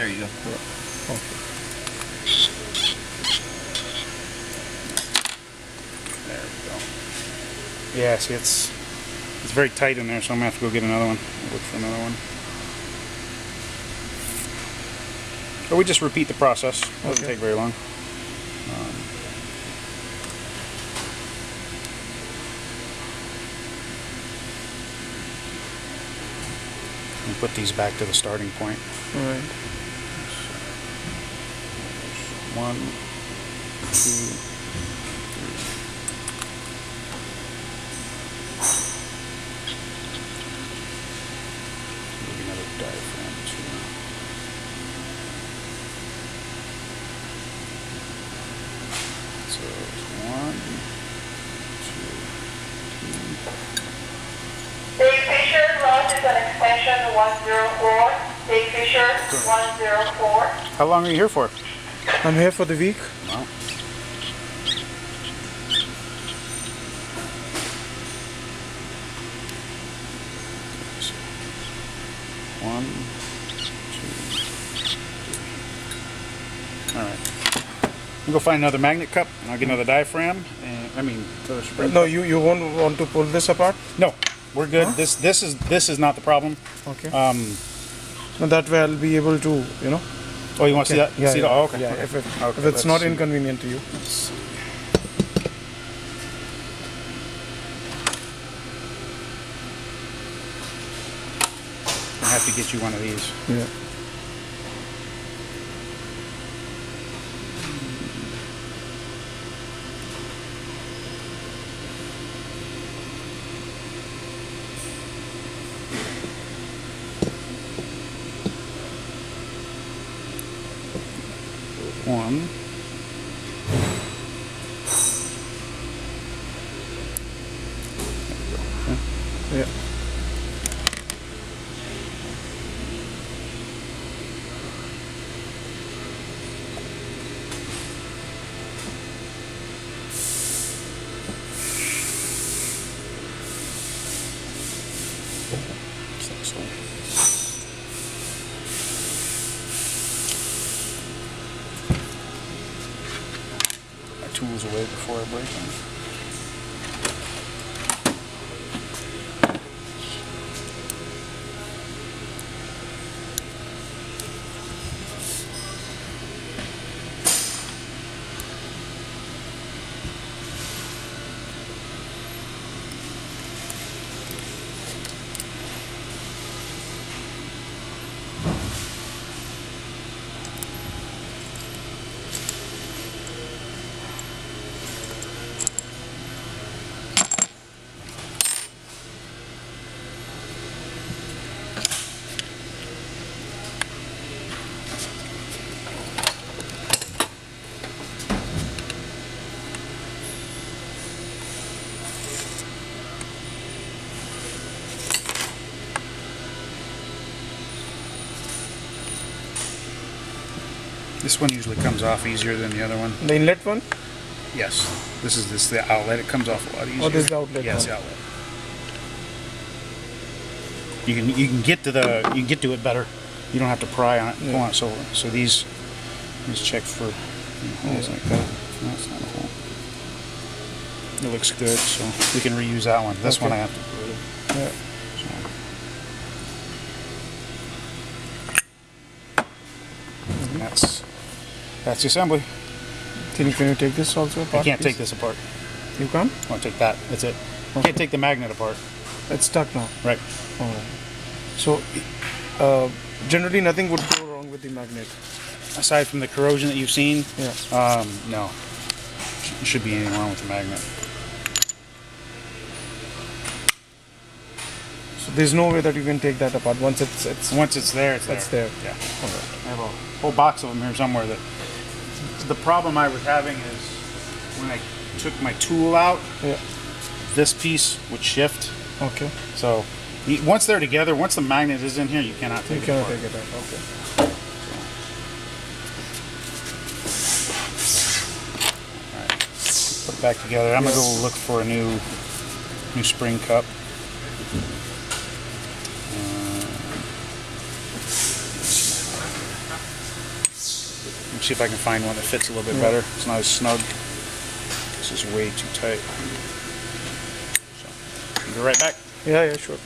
There you go. Yeah. Okay. There we go. Yeah, see, it's very tight in there, so I'm gonna have to go get another one. Look for another one. Or we just repeat the process. Doesn't take very long. And put these back to the starting point. All right. 1, 2, 3. Maybe another diaphragm too. So it's 1, 2, 3. Dave Fisher, launch is an extension 104. Dave Fisher, 104. How long are you here for? I'm here for the week. Wow. One, 2, 3. All right. We'll go find another magnet cup, and I'll get another diaphragm. And I mean, the spring. No, you won't want to pull this apart. No, we're good. Huh? This is not the problem. Okay. No, that way I'll be able to, you know. Oh, you want to see that? Yeah. See that? Oh, okay. Yeah. Okay. If Okay, it's not let's see. inconvenient to you. Let's see. I have to get you one of these. Yeah. One. Yeah. My tools away before I break them. This one usually comes off easier than the other one. The inlet one? Yes. This is the outlet. It comes off a lot easier. Oh, this is the outlet Yes, one. the outlet. You can get to it better. You don't have to pry on it. Yeah. Pull on it. So these check for holes like that. No, it's not a hole. It looks good, so we can reuse that one. This one I have to put rid of. Yeah. That's the assembly. Can you take this also apart? I can't please? take this apart. You can't? I want to take that. That's it. Okay. Can't take the magnet apart. It's stuck now. Right. Alright. So, generally nothing would go wrong with the magnet. Aside from the corrosion that you've seen, Yeah. no. Should be anything wrong with the magnet. So there's no way that you can take that apart once it's Once it's there, it's there. It's there. Yeah. I have a whole box of them here somewhere. That the problem I was having is when I took my tool out, Yeah. this piece would shift. Okay. So once they're together, once the magnet is in here, you cannot take You it cannot apart. take it out. Okay. Alright. Put it back together. I'm gonna go look for a new spring cup. see if I can find one that fits a little bit better. It's not as snug. This is way too tight. So, I'll be right back. Yeah, sure.